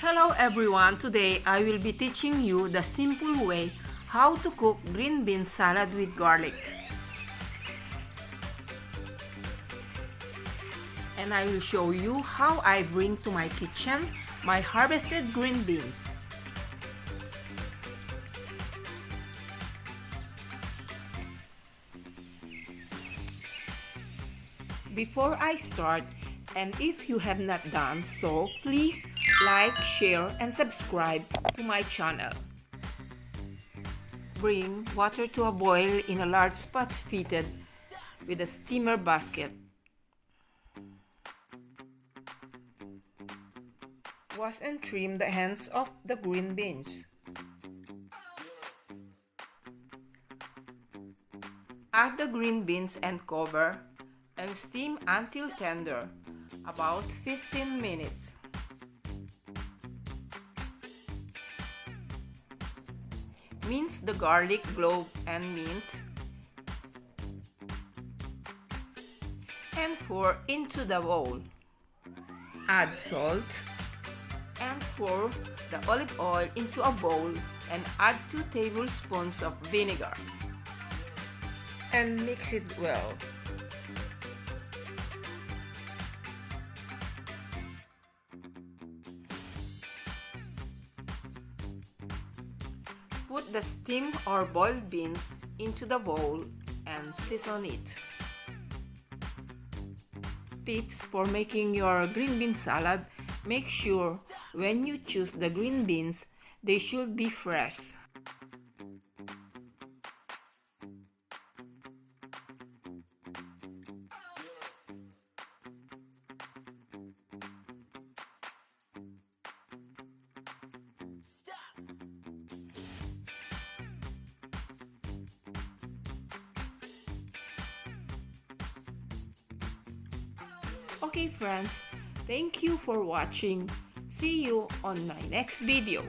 Hello everyone, today I will be teaching you the simple way how to cook green bean salad with garlic. And I will show you how I bring to my kitchen my harvested green beans. Before I start, and if you have not done so, please like, share, and subscribe to my channel. Bring water to a boil in a large pot fitted with a steamer basket. Wash and trim the ends of the green beans. Add the green beans and cover and steam until tender, about 15 minutes. Mince the garlic, clove, and mint and pour into the bowl. Add salt and pour the olive oil into a bowl and add 2 tablespoons of vinegar and mix it well. Put the steamed or boiled beans into the bowl and season it. Tips for making your green bean salad: make sure when you choose the green beans, they should be fresh. Okay friends, thank you for watching. See you on my next video.